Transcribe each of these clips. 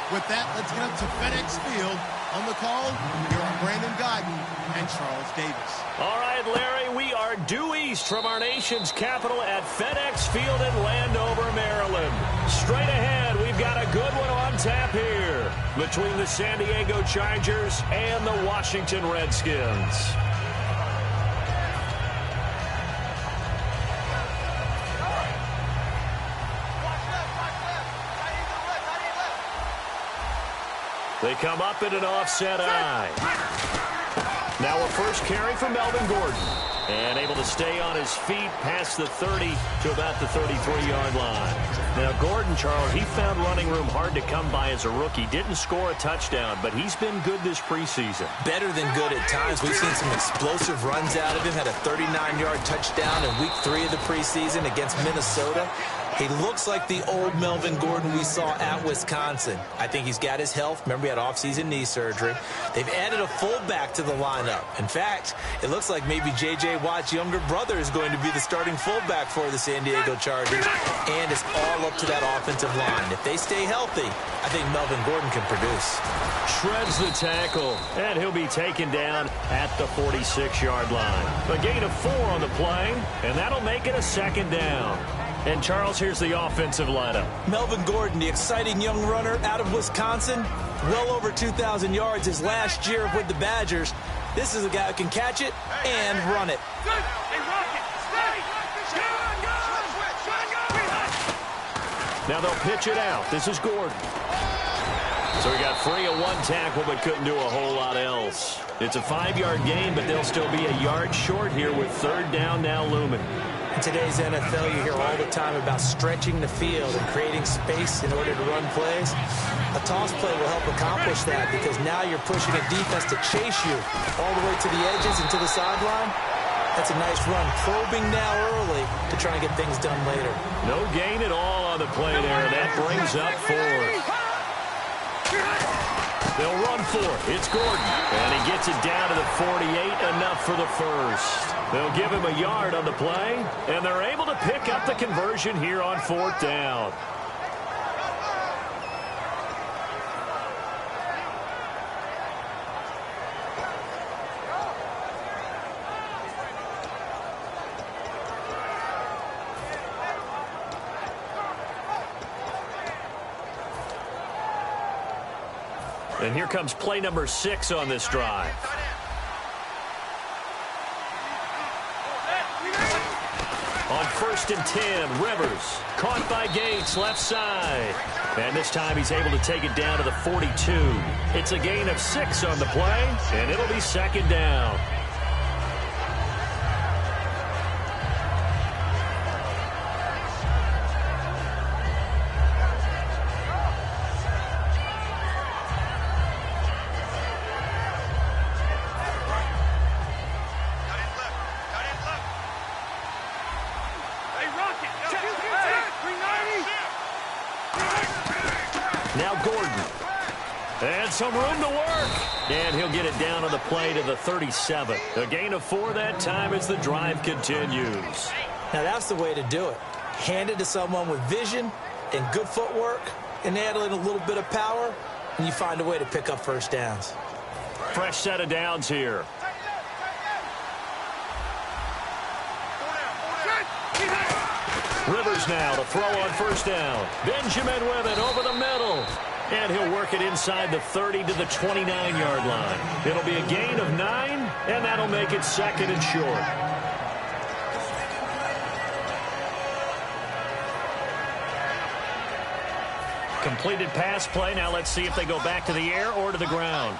With that, let's get up to FedEx Field. On the call, here are Brandon Guyton and Charles Davis. All right, Larry, we are due east from our nation's capital at FedEx Field in Landover, Maryland. Straight ahead, we've got a good one on tap here between the San Diego Chargers and the Washington Redskins. They come up in an offset eye. Now a first carry for Melvin Gordon. And able to stay on his feet past the 30 to about the 33-yard line. Now Gordon, Charles, he found running room hard to come by as a rookie. Didn't score a touchdown, but he's been good this preseason. Better than good at times. We've seen some explosive runs out of him. Had a 39-yard touchdown in week 3 of the preseason against Minnesota. He looks like the old Melvin Gordon we saw at Wisconsin. I think he's got his health. Remember, he had off-season knee surgery. They've added a fullback to the lineup. In fact, it looks like maybe J.J. Watt's younger brother is going to be the starting fullback for the San Diego Chargers. And it's all up to that offensive line. If they stay healthy, I think Melvin Gordon can produce. Shreds the tackle, and he'll be taken down at the 46-yard line. A gain of 4 on the play, and that'll make it a second down. And, Charles, here's the offensive lineup. Melvin Gordon, the exciting young runner out of Wisconsin, well over 2,000 yards his last year with the Badgers. This is a guy who can catch it and run it. Now they'll pitch it out. This is Gordon. So he got free of 1 tackle but couldn't do a whole lot else. It's a 5-yard gain, but they'll still be a yard short here with 3rd down now looming. In today's NFL, you hear all the time about stretching the field and creating space in order to run plays. A toss play will help accomplish that because now you're pushing a defense to chase you all the way to the edges and to the sideline. That's a nice run, probing now early to try and get things done later. No gain at all on the play there. That brings up 4th. They'll run for it. It's Gordon. And he gets it down to the 48, enough for the first. They'll give him a yard on the play, and they're able to pick up the conversion here on 4th down. And here comes play number 6 on this drive. On 1st and 10, Rivers caught by Gates, left side. And this time he's able to take it down to the 42. It's a gain of 6 on the play, and it'll be 2nd down. Now Gordon. And some room to work. And he'll get it down on the play to the 37. A gain of 4 that time as the drive continues. Now that's the way to do it. Hand it to someone with vision and good footwork and add in a little bit of power, and you find a way to pick up 1st downs. Fresh set of downs here. Rivers now to throw on 1st down. Benjamin with it over the middle. And he'll work it inside the 30 to the 29-yard line. It'll be a gain of 9, and that'll make it 2nd and short. Completed pass play. Now let's see if they go back to the air or to the ground.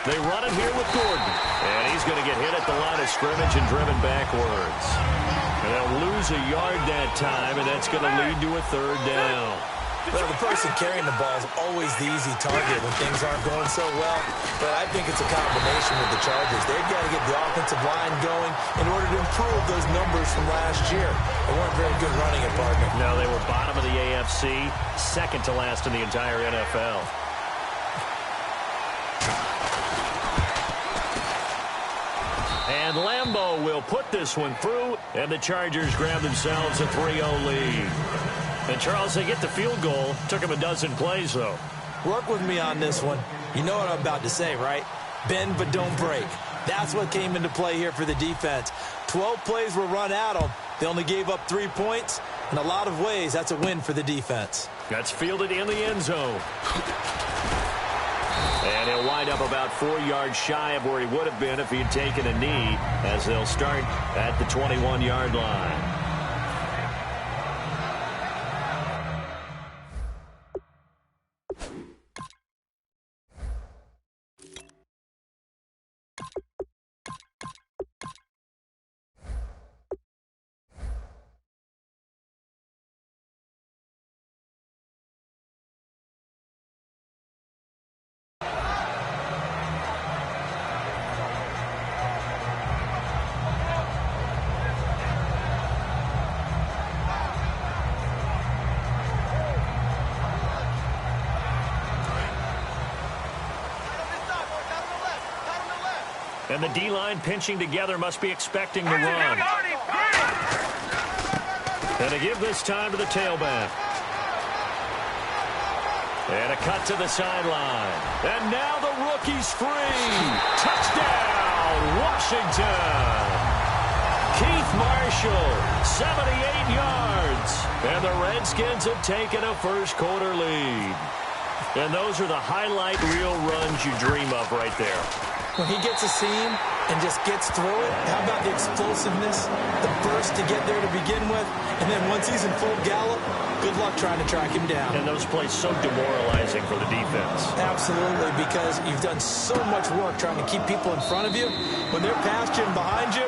They run it here with Gordon. And he's going to get hit at the line of scrimmage and driven backwards. And they'll lose a yard that time, and that's going to lead to a 3rd down. Well, the person carrying the ball is always the easy target when things aren't going so well. But I think it's a combination with the Chargers. They've got to get the offensive line going in order to improve those numbers from last year. They weren't very good running it, partner. No, they were bottom of the AFC, 2nd to last in the entire NFL. And Lambeau will put this one through, and the Chargers grab themselves a 3-0 lead. And, Charles, they get the field goal. Took them a dozen plays, though. Work with me on this one. You know what I'm about to say, right? Bend but don't break. That's what came into play here for the defense. 12 plays were run at them. They only gave up 3 points. In a lot of ways, that's a win for the defense. That's fielded in the end zone. And he'll wind up about 4 yards shy of where he would have been if he had taken a knee, as they'll start at the 21-yard line. And the D-line pinching together must be expecting the run. And a give this time to the tailback. And a cut to the sideline. And now the rookie's free. Touchdown, Washington. Keith Marshall, 78 yards. And the Redskins have taken a first-quarter lead. And those are the highlight reel runs you dream of right there. When he gets a seam and just gets through it, how about the explosiveness, the burst to get there to begin with, and then once he's in full gallop, good luck trying to track him down. And those plays so demoralizing for the defense. Absolutely, because you've done so much work trying to keep people in front of you. When they're past you and behind you,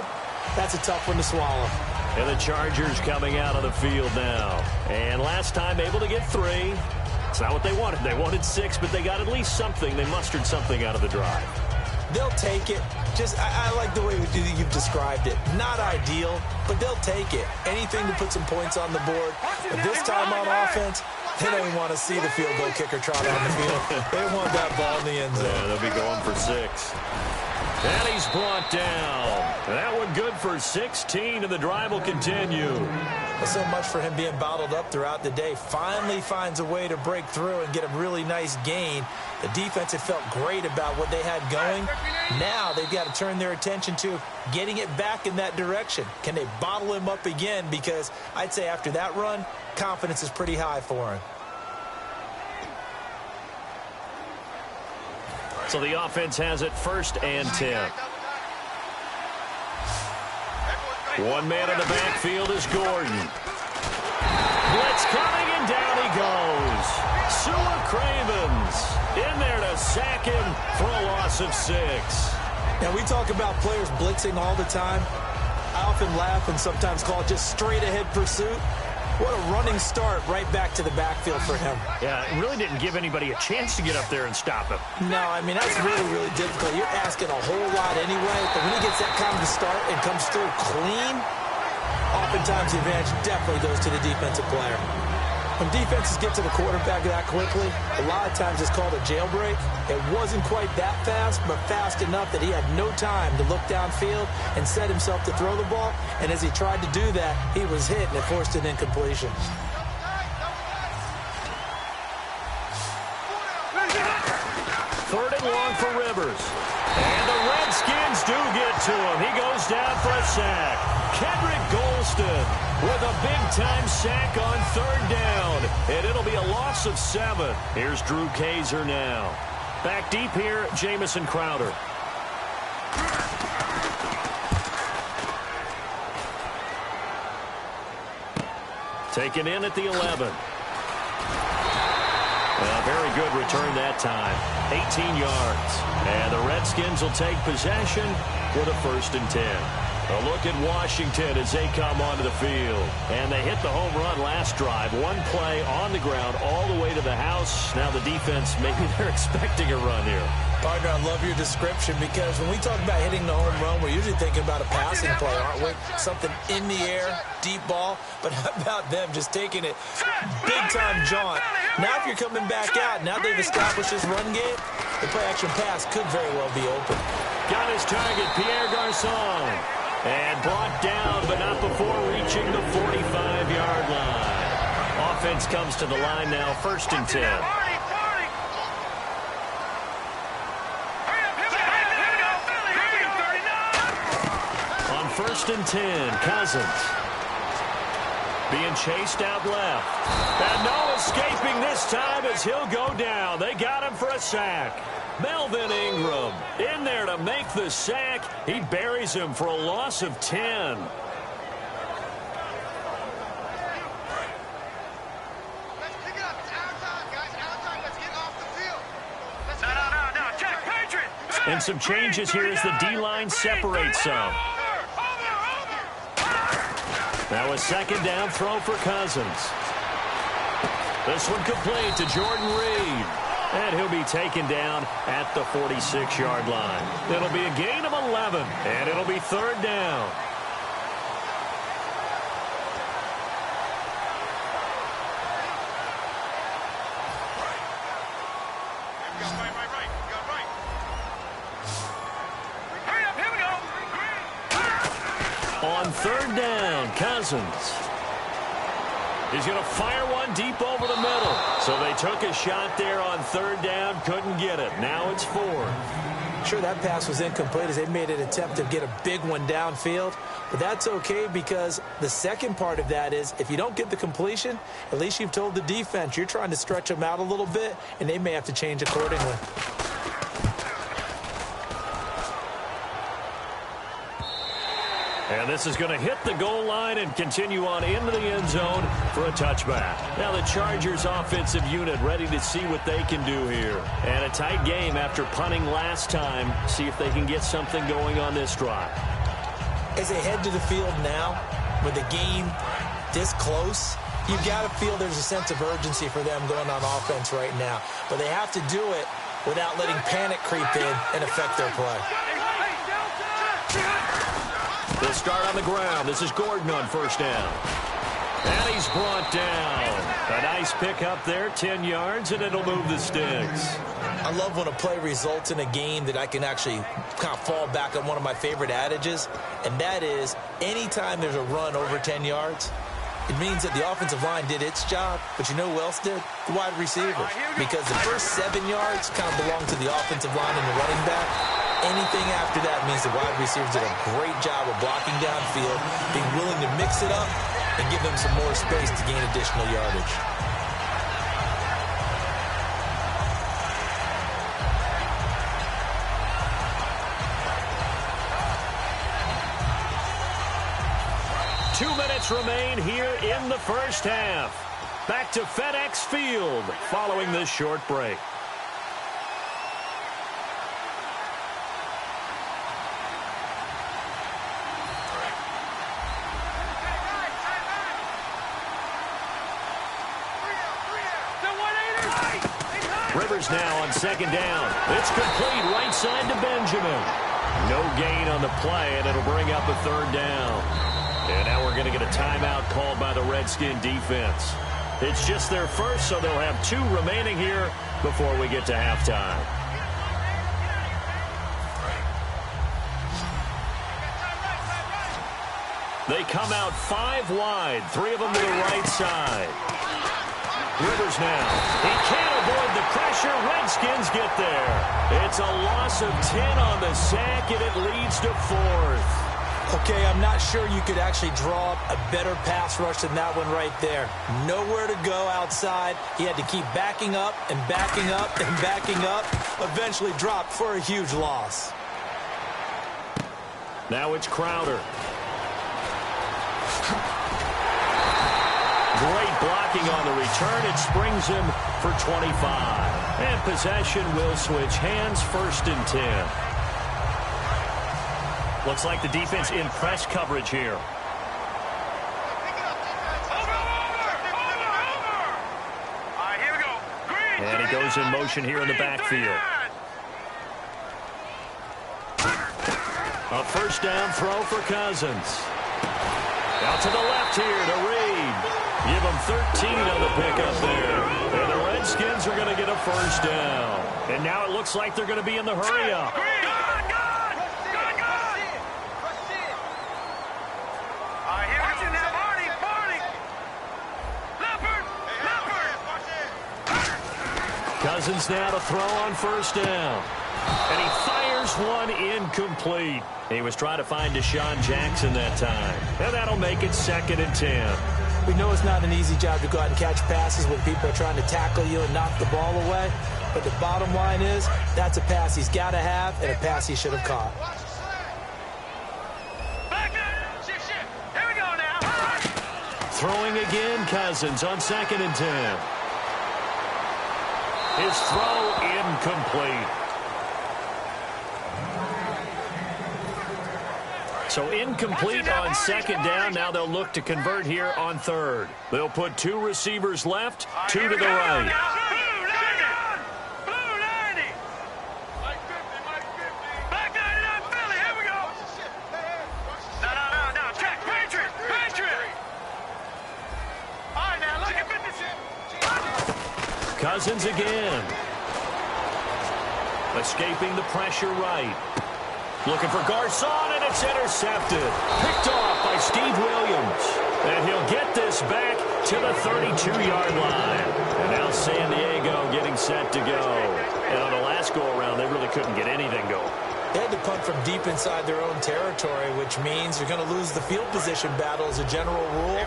that's a tough one to swallow. And the Chargers coming out of the field now. And last time able to get 3. It's not what they wanted. They wanted 6, but they got at least something. They mustered something out of the drive. They'll take it. I like the way you've described it. Not ideal, but they'll take it. Anything to put some points on the board. But this time on offense, they don't want to see the field goal kicker trot on the field. They want that ball in the end zone. Yeah, they'll be going for 6. And he's brought down. That one good for 16, and the drive will continue. So much for him being bottled up throughout the day. Finally finds a way to break through and get a really nice gain. The defense had felt great about what they had going. Now they've got to turn their attention to getting it back in that direction. Can they bottle him up again? Because I'd say after that run, confidence is pretty high for him. So the offense has it 1st and 10. One man in the backfield is Gordon. Blitz coming, and down he goes. Sua Cravens in there to sack him for a loss of 6. Now, we talk about players blitzing all the time. I often laugh and sometimes call it just straight-ahead pursuit. What a running start right back to the backfield for him. Yeah, it really didn't give anybody a chance to get up there and stop him. No, I mean, that's really, really difficult. You're asking a whole lot anyway, but when he gets that kind of a start and comes through clean, oftentimes the advantage definitely goes to the defensive player. When defenses get to the quarterback that quickly, a lot of times it's called a jailbreak. It wasn't quite that fast, but fast enough that he had no time to look downfield and set himself to throw the ball. And as he tried to do that, he was hit, and it forced an incompletion. Third and long for Rivers. And the Redskins do get to him. He goes down for a sack. Kendrick Golston with a big-time sack on 3rd down. And it'll be a loss of 7. Here's Drew Kaiser now. Back deep here, Jamison Crowder. Taken in at the 11. A very good return that time. 18 yards. And the Redskins will take possession with a 1st and 10. A look at Washington as they come onto the field. And they hit the home run last drive. One play on the ground all the way to the house. Now the defense, maybe they're expecting a run here. Partner, I love your description because when we talk about hitting the home run, we're usually thinking about a passing play, aren't we? Something in the air, deep ball. But how about them just taking it big-time jaunt? Now if you're coming back out, now they've established this run game, the play-action pass could very well be open. Got his target, Pierre Garçon. And brought down, but not before reaching the 45-yard line. Offense comes to the line now, 1st and 10. On 1st and 10, Cousins. Being chased out left. And no escaping this time as he'll go down. They got him for a sack. Melvin Ingram in there to make the sack. He buries him for a loss of 10. And some changes here as the D-line separates some. Now a 2nd down throw for Cousins. This one complete to Jordan Reed. And he'll be taken down at the 46-yard line. It'll be a gain of 11, and it'll be 3rd down. On 3rd down, Cousins. He's going to fire one deep over the middle. So they took a shot there on 3rd down, couldn't get it. Now it's 4th. Sure, that pass was incomplete as they made an attempt to get a big one downfield. But that's okay because the second part of that is if you don't get the completion, at least you've told the defense you're trying to stretch them out a little bit, and they may have to change accordingly. And this is going to hit the goal line and continue on into the end zone for a touchback. Now the Chargers offensive unit ready to see what they can do here. And a tight game after punting last time. See if they can get something going on this drive. As they head to the field now, with the game this close, you've got to feel there's a sense of urgency for them going on offense right now. But they have to do it without letting panic creep in and affect their play. They'll start on the ground. This is Gordon on 1st down. And he's brought down. A nice pickup there, 10 yards, and it'll move the sticks. I love when a play results in a game that I can actually kind of fall back on one of my favorite adages, and that is anytime there's a run over 10 yards, it means that the offensive line did its job, but you know who else did? The wide receivers. Because the first 7 yards kind of belong to the offensive line and the running back. Anything after that means the wide receivers did a great job of blocking downfield, being willing to mix it up, and give them some more space to gain additional yardage. Remain here in the first half. Back to FedEx Field following this short break. Rivers now on 2nd down. It's complete right side to Benjamin. No gain on the play, and it'll bring up a 3rd down. And now we're going to get a timeout called by the Redskin defense. It's just their first, so they'll have 2 remaining here before we get to halftime. They come out 5 wide, 3 of them to the right side. Rivers now. He can't avoid the pressure. Redskins get there. It's a loss of 10 on the sack, and it leads to 4th. Okay, I'm not sure you could actually draw up a better pass rush than that one right there. Nowhere to go outside. He had to keep backing up and backing up and backing up. Eventually dropped for a huge loss. Now it's Crowder. Great blocking on the return. It springs him for 25. And possession will switch hands, 1st and 10. Looks like the defense in press coverage here. And he goes in motion here in the backfield. A 1st down throw for Cousins. Out to the left here to Reed. Give him 13 on the pickup there. And the Redskins are going to get a 1st down. And now it looks like they're going to be in the hurry-up. Cousins now to throw on first down. And he fires one incomplete. He was trying to find Deshaun Jackson that time. And that'll make it 2nd and 10. We know it's not an easy job to go out and catch passes when people are trying to tackle you and knock the ball away. But the bottom line is, that's a pass he's got to have and a pass he should have caught. Here we go now. Throwing again, Cousins on 2nd and 10. His throw incomplete. So incomplete on 2nd down. Now they'll look to convert here on 3rd. They'll put 2 receivers left, 2 to the right. Cousins again. Escaping the pressure right. Looking for Garcon, and it's intercepted. Picked off by Steve Williams. And he'll get this back to the 32-yard line. And now San Diego getting set to go. And on the last go-around, they really couldn't get anything going. They had to punt from deep inside their own territory, which means you're going to lose the field position battle as a general rule.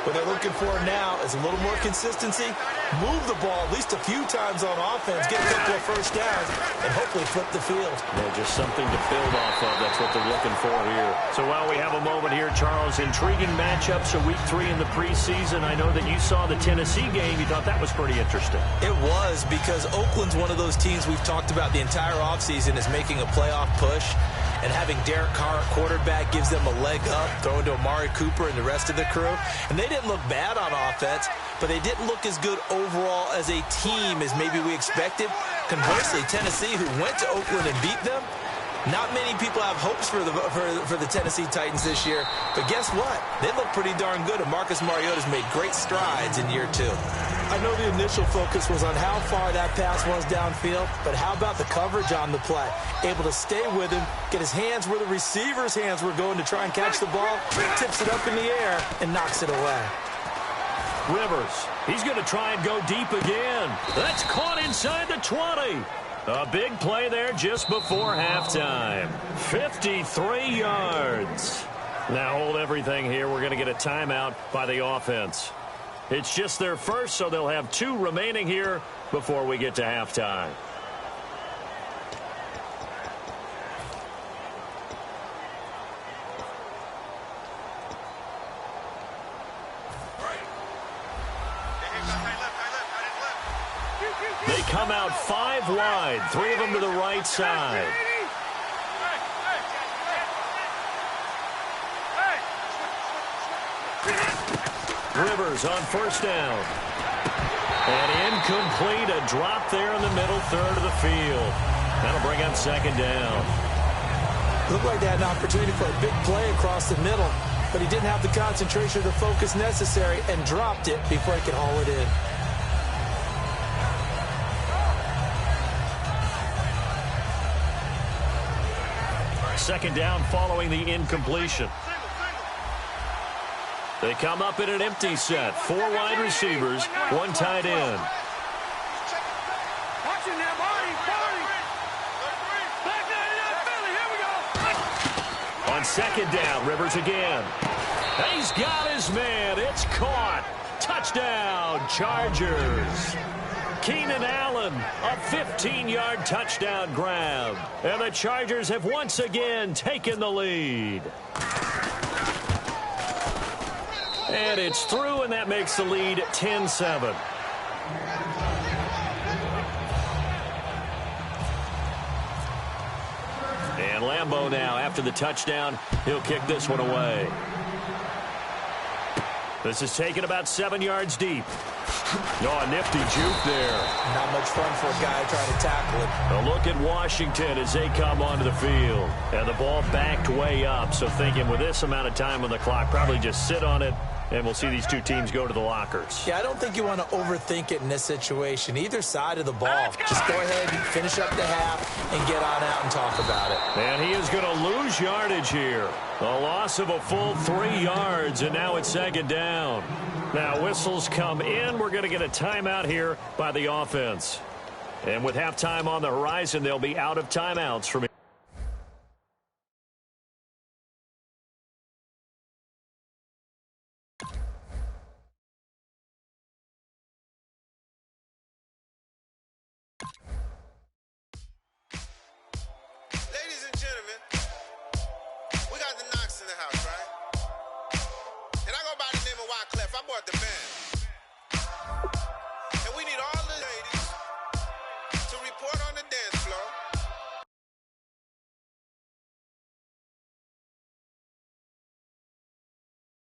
What they're looking for now is a little more consistency, move the ball at least a few times on offense, get a couple of first downs, and hopefully flip the field. Yeah, just something to build off of. That's what they're looking for here. So while we have a moment here, Charles, intriguing matchups of Week 3 in the preseason. I know that you saw the Tennessee game. You thought that was pretty interesting. It was, because Oakland's one of those teams we've talked about the entire offseason is making a playoff push. And having Derek Carr at quarterback gives them a leg up, throwing to Amari Cooper and the rest of the crew. And they didn't look bad on offense, but they didn't look as good overall as a team as maybe we expected. Conversely, Tennessee, who went to Oakland and beat them, not many people have hopes for the Tennessee Titans this year. But guess what? They look pretty darn good, and Marcus Mariota's made great strides in year 2. I know the initial focus was on how far that pass was downfield, but how about the coverage on the play? Able to stay with him, get his hands where the receiver's hands were going to try and catch the ball, tips it up in the air, and knocks it away. Rivers, he's going to try and go deep again. That's caught inside the 20. A big play there just before halftime. 53 yards. Now hold everything here. We're going to get a timeout by the offense. It's just their first, so they'll have 2 remaining here before we get to halftime. They come out 5 wide, 3 of them to the right side. Rivers on first down. And incomplete, a drop there in the middle third of the field. That'll bring up 2nd down. Looked like they had an opportunity for a big play across the middle, but he didn't have the concentration or the focus necessary and dropped it before he could haul it in. Second down following the incompletion. They come up in an empty set. 4 wide receivers, 1 tight end. On 2nd down, Rivers again. He's got his man. It's caught. Touchdown, Chargers. Keenan Allen, a 15-yard touchdown grab. And the Chargers have once again taken the lead. And it's through, and that makes the lead 10-7. And Lambeau now, after the touchdown, he'll kick this one away. This is taken about 7 yards deep. Oh, a nifty juke there. Not much fun for a guy trying to tackle it. A look at Washington as they come onto the field. And the ball backed way up, so thinking with this amount of time on the clock, probably just sit on it, and we'll see these 2 teams go to the lockers. Yeah, I don't think you want to overthink it in this situation. Either side of the ball. Just go ahead and finish up the half and get on out and talk about it. And he is going to lose yardage here. A loss of a full 3 yards, and now it's 2nd down. Now whistles come in. We're going to get a timeout here by the offense. And with halftime on the horizon, they'll be out of timeouts from